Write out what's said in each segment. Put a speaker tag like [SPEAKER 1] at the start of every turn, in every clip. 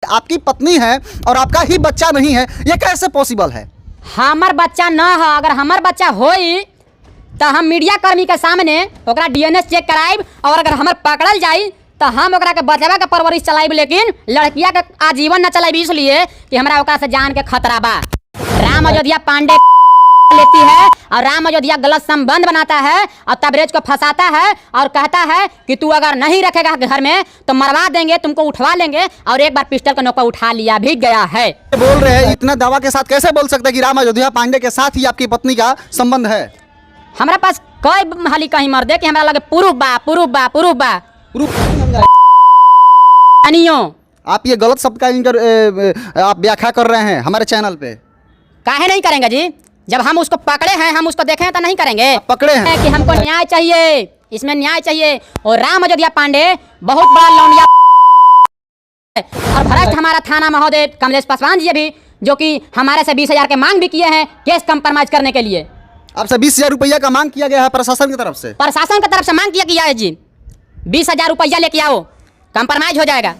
[SPEAKER 1] आपकी पत्नी है और आपका ही बच्चा नहीं है, ये कैसे पॉसिबल है?
[SPEAKER 2] हमार बच्चा न है, अगर हमार बच्चा होई तो हम मीडिया कर्मी के सामने ओकरा डीएनए चेक कराइब, और अगर हमार पकड़ल जाई तो हम ओकरा के बचवा के परवरिश चलाइब, लेकिन लड़किया के आजीवन न चलाइब, इसलिए कि हमरा ओकरा से जान के खतरा बा। राम अयोध्या पांडे लेती है और राम अयोध्या गलत संबंध बनाता है और तबरेज को फंसाता है और कहता है कि तू अगर नहीं रखेगा घर में तो मरवा देंगे, तुमको उठवा लेंगे, और एक बार पिस्टल का नोक उठा लिया भी गया है।
[SPEAKER 1] बोल रहे हैं इतना दावा के साथ, कैसे बोल सकते हैं कि राम अयोध्या पांडे के साथ ही आपकी पत्नी का संबंध है?
[SPEAKER 2] हमारा पास कई हाली कहीं मर दे कि हमरा लगे प्रूफ बा।
[SPEAKER 1] आप ये गलत शब्द का आप व्याख्या कर रहे हैं हमारे चैनल पे।
[SPEAKER 2] काहे नहीं करेंगे जी? जब हम उसको पकड़े हैं, हम उसको देखे हैं तो नहीं करेंगे?
[SPEAKER 1] पकड़े हैं
[SPEAKER 2] कि हमको न्याय चाहिए, इसमें न्याय चाहिए। और राम अयोध्या पांडे बहुत बड़ा लौंडिया और भ्रष्ट हमारा थाना महोदय कमलेश पासवान जी भी, जो कि हमारे से 20,000 के मांग भी किए हैं केस कंप्रोमाइज करने के लिए।
[SPEAKER 1] आपसे 20,000 रुपया का मांग किया गया है प्रशासन की तरफ से?
[SPEAKER 2] प्रशासन की तरफ से मांग किया गया है जी, 20,000 रुपया लेके आओ, कंप्रोमाइज हो जाएगा।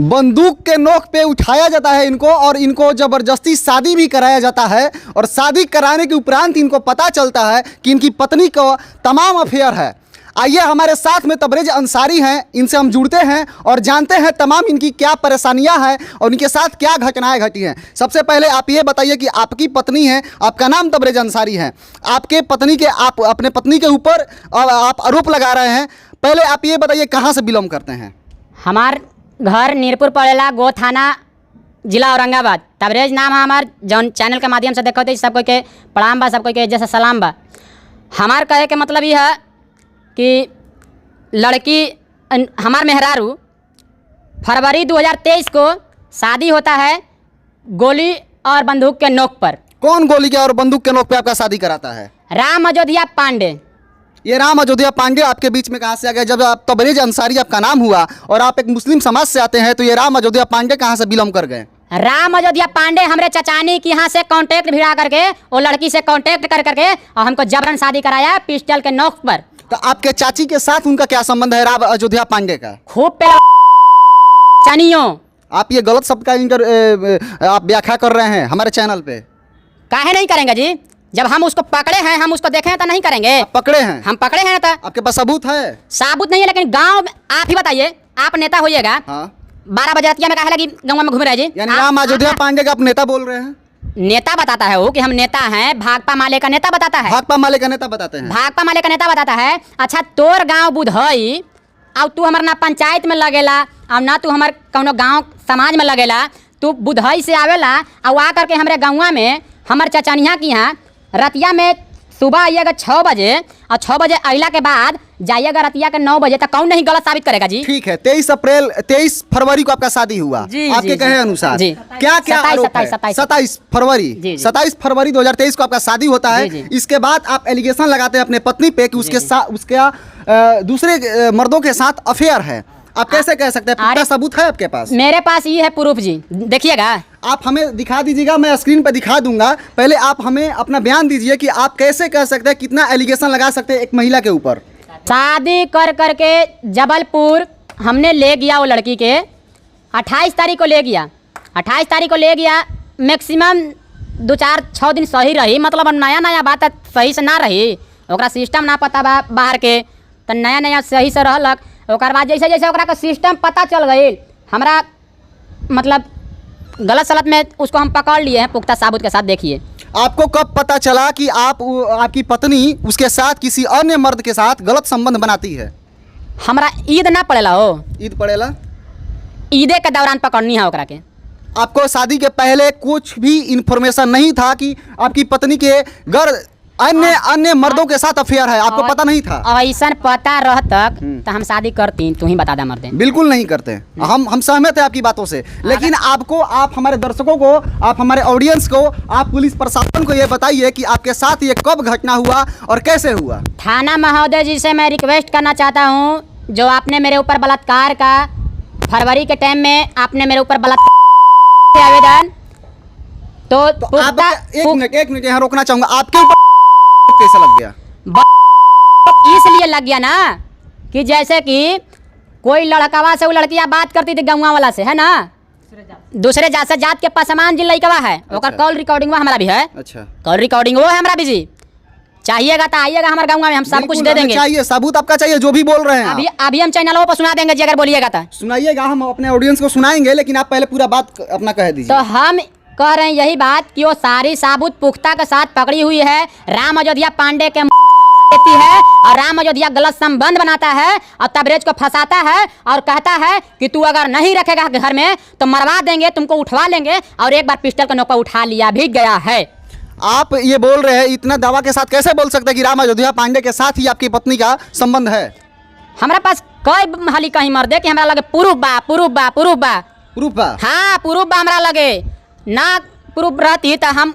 [SPEAKER 1] बंदूक के नोक पे उठाया जाता है इनको और इनको जबरदस्ती शादी भी कराया जाता है, और शादी कराने के उपरांत इनको पता चलता है कि इनकी पत्नी को तमाम अफेयर है। आइए हमारे साथ में तबरेज अंसारी हैं, इनसे हम जुड़ते हैं और जानते हैं तमाम इनकी क्या परेशानियां हैं और इनके साथ क्या घटनाएं घटी हैं। सबसे पहले आप ये बताइए कि आपकी पत्नी है, आपका नाम तबरेज अंसारी है, आपके पत्नी के आप अपने पत्नी के ऊपर आप आरोप लगा रहे हैं। पहले आप ये बताइए कहाँ से बिलोंग करते हैं?
[SPEAKER 2] हमार घर नीरपुर पड़ेला, गो थाना, जिला औरंगाबाद। तबरेज नाम है हमार, जौन चैनल के माध्यम से देखो तो सब कोई के प्रणाम बा, सब कोई के जैसे सलाम बा। हमार कहे के मतलब ये है कि लड़की हमार मेहरारू फरवरी 2023 को शादी होता है गोली और बंदूक के नोक पर।
[SPEAKER 1] कौन गोली के और बंदूक के नोक पे आपका शादी कराता है?
[SPEAKER 2] राम अयोध्या पांडे।
[SPEAKER 1] ये राम अयोध्या पांडे आपके बीच में कहाँ से आ गया? जब आप तबरेज अंसारी आपका नाम हुआ और आप एक मुस्लिम समाज से आते हैं, तो ये राम अयोध्या पांडे कहाँ से बिलोंग कर गए?
[SPEAKER 2] राम अयोध्या पांडे हमरे चचानी की यहाँ से कांटेक्ट भिड़ा करके, वो लड़की से कांटेक्ट कर करके और हमको जबरन शादी कराया पिस्टल के नोक पर।
[SPEAKER 1] तो आपके चाची के साथ उनका क्या संबंध है राम अयोध्या पांडे का?
[SPEAKER 2] खूब चानियों।
[SPEAKER 1] आप ये गलत शब्द का आप व्याख्या कर रहे हैं हमारे चैनल पे।
[SPEAKER 2] काहे नहीं करेंगे जी? जब हम उसको पकड़े हैं, हम उसको देखे हैं तो नहीं करेंगे?
[SPEAKER 1] आप पकड़े हैं?
[SPEAKER 2] हम पकड़े हैं तो
[SPEAKER 1] आपके पास सबूत है?
[SPEAKER 2] साबुत नहीं है, लेकिन गांव में आप ही बताइए, आप नेता होइएगा।
[SPEAKER 1] हाँ।
[SPEAKER 2] 12 बजे रातिया में काहे लगी गाँव में घूम रहे जी?
[SPEAKER 1] यानी राम अयोध्या पांडे का आप नेता बोल रहे हैं?
[SPEAKER 2] नेता बताता है वो कि हम नेता हैं, भाकपा माले का नेता बताता है।
[SPEAKER 1] भाकपा माले का नेता बताते हैं?
[SPEAKER 2] भाकपा माले का नेता बताता है। अच्छा, तोर गांव बुधई और तू हमार ना पंचायत में लगेला और ना तू हमार कौनो गांव समाज में लगेला, तू बुधई से आवेला और आ करके हमारे गाँव में हमार चचनिया की यहाँ रतिया में सुबह आइएगा 6 बजे और 6 बजे अइला के बाद जाइएगा रतिया के 9 बजे तक। कौन नहीं गलत साबित करेगा जी?
[SPEAKER 1] ठीक है, 23 फरवरी को आपका शादी हुआ
[SPEAKER 2] जी,
[SPEAKER 1] आपके कहे अनुसार।
[SPEAKER 2] जी।
[SPEAKER 1] क्या क्या आरोप है? 27 फरवरी।
[SPEAKER 2] जी।
[SPEAKER 1] 27 फरवरी 2023 को आपका शादी होता है।
[SPEAKER 2] जी।
[SPEAKER 1] इसके बाद आप एलिगेशन लगाते हैं अपने पत्नी पे कि उसके साथ उसका दूसरे मर्दों के साथ अफेयर है। आप कैसे कह सकते हैं? पूरा सबूत है आपके पास?
[SPEAKER 2] मेरे पास ये है प्रूफ जी, देखिएगा।
[SPEAKER 1] आप हमें दिखा दीजिएगा, मैं स्क्रीन पर दिखा दूंगा। पहले आप हमें अपना बयान दीजिए कि आप कैसे कह सकते हैं, कितना एलिगेशन लगा सकते हैं एक महिला के ऊपर?
[SPEAKER 2] शादी कर करके जबलपुर हमने ले गया, वो लड़की के 28 तारीख को ले गया। 28 तारीख को ले गया, मैक्सिमम 2-4-6 दिन सही रही, मतलब नया नया बात सही से ना रही, ओकरा सिस्टम ना पता बा बाहर के, तो नया नया सही से रहलक। ओकर बाद जैसे जैसे ओकरा का सिस्टम पता चल गई, हमरा मतलब गलत सलत में उसको हम पकड़ लिए हैं पुख्ता साबुत के साथ। देखिए,
[SPEAKER 1] आपको कब पता चला कि आपकी पत्नी उसके साथ किसी अन्य मर्द के साथ गलत संबंध बनाती है?
[SPEAKER 2] हमरा ईद ना पड़ेला हो,
[SPEAKER 1] ईद पड़ेला,
[SPEAKER 2] ईदे के दौरान पकड़नी है ओकरा के।
[SPEAKER 1] आपको शादी के पहले कुछ भी इंफॉर्मेशन नहीं था कि आपकी पत्नी के घर अन्य मर्दों के साथ अफेयर है? आपको पता नहीं था?
[SPEAKER 2] ऐसा पता रह तक तो हम शादी करती, तू ही बता दे मर्दे।
[SPEAKER 1] बिल्कुल नहीं करते, हम सहमत हैं आपकी बातों से। लेकिन आपको, आप हमारे दर्शकों को, आप हमारे ऑडियंस को, आप पुलिस प्रशासन को ये बताइए कि आपके साथ ये कब घटना हुआ और कैसे हुआ?
[SPEAKER 2] थाना महोदय जी से मैं रिक्वेस्ट करना चाहता हूँ, जो आपने मेरे ऊपर बलात्कार का फरवरी के टाइम में आपने मेरे ऊपर बलात्कार आवेदन, तो
[SPEAKER 1] आप एक मिनट यहाँ रोकना चाहूंगा। आपके ऊपर कैसा लग गया?
[SPEAKER 2] इसलिए लग गया ना कि जैसे कि कोई लड़कवा से वो लड़कियां बात करती थी गौवा वाला से, है ना, दूसरे जात से जात के पसमान जिन लड़कवा है, ओकर कॉल रिकॉर्डिंग हमारा भी है।
[SPEAKER 1] अच्छा,
[SPEAKER 2] कॉल रिकॉर्डिंग वो है हमारा भी जी। चाहिएगा तो आइएगा हमारे गाँव में, हम सब कुछ दे देंगे।
[SPEAKER 1] चाहिए सबूत आपका चाहिए जो भी बोल रहे हैं।
[SPEAKER 2] अभी हम चैनलों पर सुना देंगे जी, अगर बोलिएगा तो
[SPEAKER 1] सुनाइएगा, हम अपने ऑडियंस को सुनाएंगे, लेकिन आप पहले पूरा बात अपना कह दीजिए।
[SPEAKER 2] तो हम कह रहे हैं यही बात कि वो सारी साबुत पुख्ता के साथ पकड़ी हुई है। राम अयोध्या पांडे के देती है और राम अयोध्या गलत संबंध बनाता है और तबरेज को फंसाता है और कहता है कि तू अगर नहीं रखेगा घर में तो मरवा देंगे, तुमको उठवा लेंगे, और एक बार पिस्टल का नोक उठा लिया भी गया है।
[SPEAKER 1] आप ये बोल रहे हैं, इतना दावा के साथ कैसे बोल सकते हैं कि राम अयोध्या पांडे के साथ ही आपकी पत्नी का संबंध है?
[SPEAKER 2] हमारे पास कई हाली कहीं मर दे कि हमरा लगे प्रूफ बा, प्रूफ बा, प्रूफ बा,
[SPEAKER 1] प्रूफ बा।
[SPEAKER 2] हाँ प्रूफ बा हमरा लगे। ना प्रूफ रहती तो हम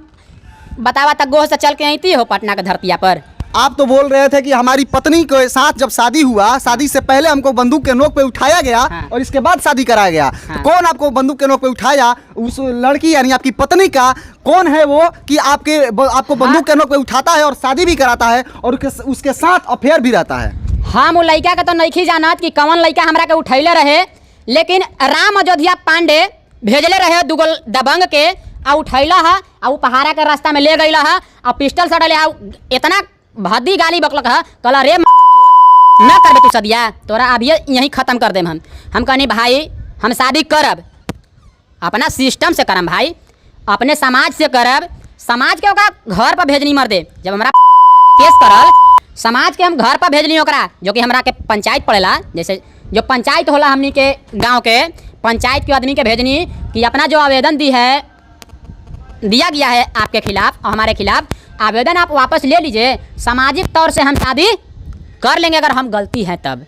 [SPEAKER 2] बतावा तक गोह से चल के आई हो पटना के धरतिया पर।
[SPEAKER 1] आप तो बोल रहे थे कि हमारी पत्नी के साथ जब शादी हुआ, शादी से पहले हमको बंदूक के नोक पे उठाया गया।
[SPEAKER 2] हाँ।
[SPEAKER 1] और इसके बाद शादी कराया गया।
[SPEAKER 2] हाँ।
[SPEAKER 1] तो कौन आपको बंदूक के नोक पे उठाया? उस लड़की यानी आपकी पत्नी का कौन है वो कि आपको बंदूक के नोक पे उठाता है और शादी भी कराता है और उसके साथ अफेयर भी रहता है?
[SPEAKER 2] हम वो लड़का के तो नहीं जानत कि कौन लड़का हमरा के उठैले रहे, लेकिन राम अयोध्या पांडे भेजले रहे दुगो दबंग के आ उठैला है आ पहाड़ा के रास्ता में ले गई है और पिस्टल से डले इतना भद्दी गाली बकलक है, कहला रे न करबे तू सदिया, तोरा अभी यहीं ख़त्म कर देम हम कहनी भाई हम शादी करब अपना सिस्टम से करम भाई, अपने समाज से करब, समाज के ओकरा घर पर भेजनी मर दे। जब हमारा केस करल समाज के हम घर पर भेजनी ओकरा, जो कि हमरा के पंचायत पड़ेला, जैसे जो पंचायत होला हमनी के गांव के पंचायत के आदमी के भेजनी कि अपना जो आवेदन दिया गया है आपके खिलाफ और हमारे खिलाफ, आवेदन आप वापस ले लीजिए, सामाजिक तौर से हम शादी कर लेंगे अगर हम गलती है तब,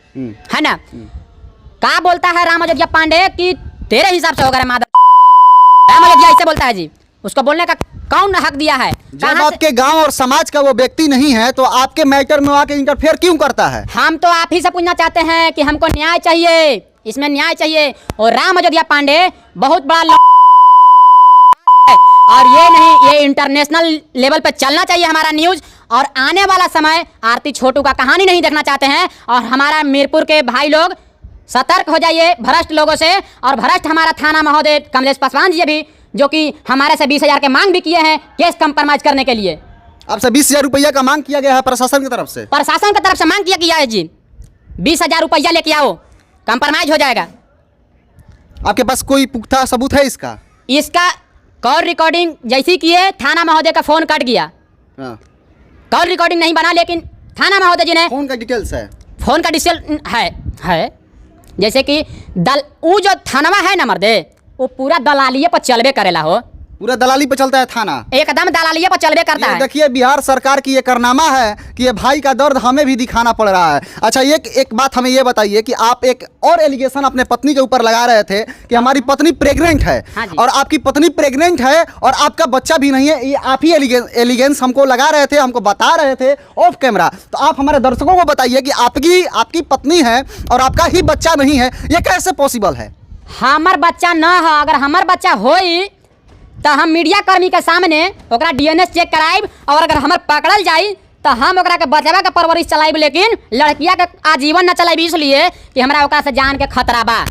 [SPEAKER 2] है ना। क्या बोलता है राम अयोध्या पांडे कि तेरे हिसाब से होगा राम अयोध्या ऐसे बोलता है जी, उसको बोलने का कौन हक दिया है?
[SPEAKER 1] जब आपके गांव और समाज का वो व्यक्ति नहीं है तो आपके मैटर में आके इंटरफेयर क्यों करता है?
[SPEAKER 2] हम तो आप ही से पूछना चाहते हैं कि हमको न्याय चाहिए, इसमें न्याय चाहिए। और राम अयोध्या पांडे बहुत बड़ा और ये नहीं, ये इंटरनेशनल लेवल पे चलना चाहिए हमारा न्यूज़। और आने वाला समय आरती छोटू का कहानी नहीं देखना चाहते हैं। और हमारा मीरपुर के भाई लोग सतर्क हो जाइए भ्रष्ट लोगों से। और भ्रष्ट हमारा थाना महोदय कमलेश पासवान जी भी, जो कि हमारे से 20,000 के मांग भी किए हैं केस कंप्रोमाइज करने के लिए।
[SPEAKER 1] आपसे 20,000 रुपया का मांग किया गया है प्रशासन की तरफ से?
[SPEAKER 2] प्रशासन की तरफ से मांग किया गया है जी, 20,000 रुपया लेके आओ, कंप्रोमाइज हो जाएगा।
[SPEAKER 1] आपके पास कोई पुख्ता सबूत है इसका?
[SPEAKER 2] इसका कॉल रिकॉर्डिंग जैसी किए थाना महोदय का फोन कट गया। कॉल रिकॉर्डिंग नहीं बना, लेकिन थाना महोदय जी ने
[SPEAKER 1] फोन का डिटेल्स है,
[SPEAKER 2] फोन का डिटेल है जैसे कि वो जो थानवा है ना मर्दे, वो पूरा दलालिये पर चलबे करेला हो,
[SPEAKER 1] पूरा दलाली पे चलता है थाना,
[SPEAKER 2] एकदम दलालिये पर चलबे करता है।
[SPEAKER 1] देखिए बिहार सरकार की ये कारनामा है कि ये भाई का दर्द हमें भी दिखाना पड़ रहा है। अच्छा एक बात हमें ये बताइए कि आप एक और एलिगेशन अपने पत्नी के ऊपर लगा रहे थे कि हमारी पत्नी प्रेग्नेंट है।
[SPEAKER 2] हाँ,
[SPEAKER 1] और आपकी पत्नी प्रेग्नेंट है और आपका बच्चा भी नहीं है, ये आप ही एलिगेंस हमको लगा रहे थे, हमको बता रहे थे ऑफ कैमरा। तो आप हमारे दर्शकों को बताइए कि आपकी पत्नी है और आपका ही बच्चा नहीं है, ये कैसे पॉसिबल है?
[SPEAKER 2] हमार बच्चा न है, अगर हमार बच्चा होई तो हम मीडिया कर्मी के सामने ओकरा डीएनए चेक कराइब, और अगर हमार पकड़ल जाई तो हम ओकरा के बचवा के परवरिश चलाइब, लेकिन लड़किया के आजीवन न चलाइब, इसलिए कि हमरा ओकरा से जान के खतरा बा।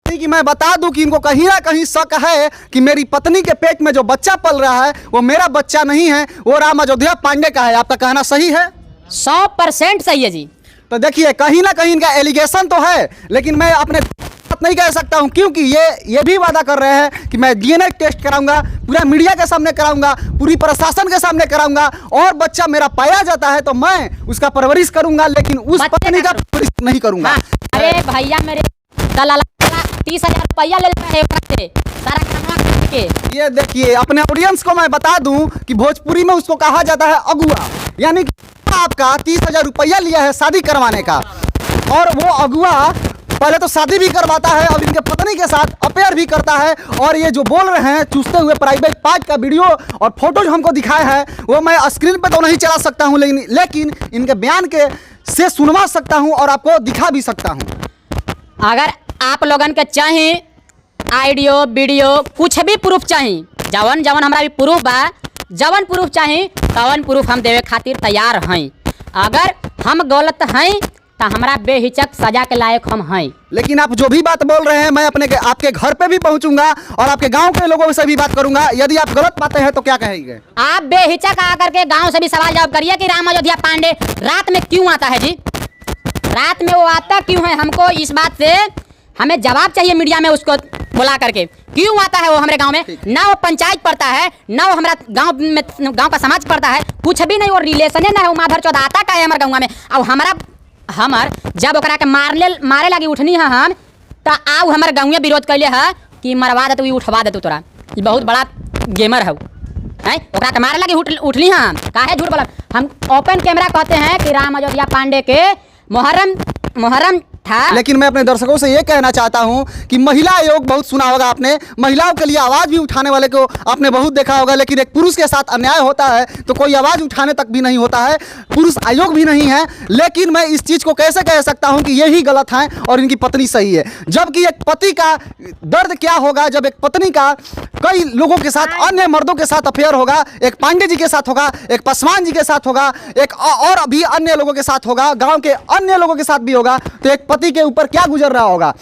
[SPEAKER 1] कि मैं बता दूं कि इनको कहीं ना कहीं शक है कि मेरी पत्नी के पेट में जो बच्चा पल रहा है वो मेरा बच्चा नहीं है, वो राम अयोध्या पांडे का है। आपका कहना सही है?
[SPEAKER 2] 100% सही है जी।
[SPEAKER 1] तो देखिए कहीं ना कहीं इनका एलिगेशन तो है, लेकिन मैं अपने नहीं कह सकता हूं, क्योंकि ये भी वादा कर रहे हैं कि मैं डीएनए टेस्ट कराऊंगा, पूरा मीडिया के सामने कराऊंगा, पूरी प्रशासन के सामने कराऊंगा, और बच्चा मेरा पाया जाता है तो मैं उसका परवरिश करूंगा, लेकिन उस पत्नी का परवरिश नहीं करूंगा।
[SPEAKER 2] हाँ। अरे भैया मेरे दलाल 30,000 रुपया ले लेता है सारा काम के।
[SPEAKER 1] ये देखिए अपने ऑडियंस को मैं बता दूं कि भोजपुरी में उसको कहा जाता है अगुआ, यानी कि आपका 30,000 रुपया लिया है शादी करवाने का, और वो अगुआ पहले तो शादी भी करवाता है और इनके पत्नी के साथ अफेयर भी करता है। और ये जो बोल रहे हैं चूसते हुए प्राइवेट पार्ट का वीडियो और फोटो जो हमको दिखाया है वो मैं स्क्रीन पे तो नहीं चला सकता हूं, लेकिन इनके बयान के से सुनवा सकता हूं और आपको दिखा भी सकता हूं।
[SPEAKER 2] अगर आप लोगन के चाहे ऑडियो वीडियो कुछ भी प्रूफ चाहिए, जवन हमारा भी प्रूफ बा, जवन प्रूफ चाहिए तवन प्रूफ हम देवे खातिर तैयार हैं। अगर हम गलत हैं तो हमारा बेहिचक सजा के लायक हम हैं।
[SPEAKER 1] लेकिन आप जो भी बात बोल रहे हैं मैं आपके घर पे भी पहुंचूंगा और आपके गांव के लोगों से भी बात करूंगा। यदि आप गलत पाते हैं तो क्या कहेंगे?
[SPEAKER 2] आप बेहिचक आकर के गांव से भी सवाल जवाब करिए कि राम अयोध्या पांडे रात में क्यों आता है जी? रात में वो आता क्यों है? हमको इस बात से हमें जवाब चाहिए मीडिया में, उसको बुला करके क्यों आता है वो हमारे गांव में? ना वो पंचायत पड़ता है, ना वो हमारा गांव का समाज पड़ता है, कुछ भी नहीं, वो रिलेशन है ना है। वो माधर चौथ आता का है हमारे गाँव में। और हमर जब ओकरा के मारे लगी उठनी है हम तो आउ हमारे गाँव विरोध कैले है कि मरवा दे तू, उठवा दे तू, तोरा ये बहुत बड़ा गेमर है ओकरा के मारे लगी उठली हम। काहे झूठ बोला? हम ओपन कैमरा कहते हैं कि राम अयोध्या पांडे के मुहर्रम था।
[SPEAKER 1] लेकिन मैं अपने दर्शकों से ये कहना चाहता हूं कि महिला आयोग बहुत सुना होगा आपने, महिलाओं के लिए आवाज भी उठाने वाले को आपने बहुत देखा होगा। लेकिन एक पुरुष के साथ अन्याय होता है तो कोई आवाज उठाने तक भी नहीं होता है, पुरुष आयोग भी नहीं है। लेकिन मैं इस चीज को कैसे कह सकता हूं कि यही गलत है और इनकी पत्नी सही है? जबकि एक पति का दर्द क्या होगा जब एक पत्नी का कई लोगों के साथ, अन्य मर्दों के साथ अफेयर होगा। एक पांडे जी के साथ होगा, एक पासवान जी के साथ होगा, एक और भी अन्य लोगों के साथ होगा, गांव के अन्य लोगों के साथ भी होगा। तो एक पति के ऊपर क्या गुजर रहा होगा?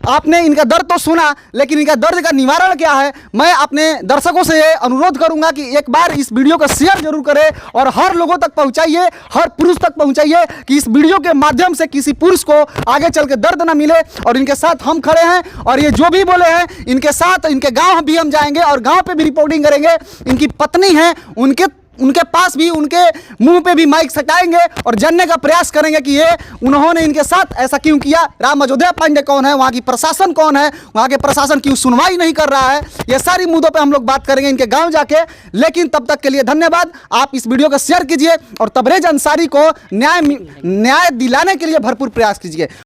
[SPEAKER 1] आपने इनका दर्द तो सुना, लेकिन इनका दर्द का निवारण क्या है? मैं अपने दर्शकों से ये अनुरोध करूंगा कि एक बार इस वीडियो को शेयर जरूर करें और हर लोगों तक पहुंचाइए, हर पुरुष तक पहुंचाइए कि इस वीडियो के माध्यम से किसी पुरुष को आगे चल के दर्द ना मिले। और इनके साथ हम खड़े हैं और ये जो भी बोले हैं इनके साथ, इनके गाँव भी हम जाएंगे और गाँव पर भी रिपोर्टिंग करेंगे। इनकी पत्नी है, उनके पास भी, उनके मुंह पे भी माइक सटाएंगे और जानने का प्रयास करेंगे कि उन्होंने इनके साथ ऐसा क्यों किया। राम अयोध्या पांडे कौन है, वहाँ की प्रशासन कौन है, वहाँ के प्रशासन क्यों सुनवाई नहीं कर रहा है, ये सारी मुद्दों पे हम लोग बात करेंगे इनके गांव जाके। लेकिन तब तक के लिए धन्यवाद। आप इस वीडियो को शेयर कीजिए और तबरेज अंसारी को न्याय दिलाने के लिए भरपूर प्रयास कीजिए।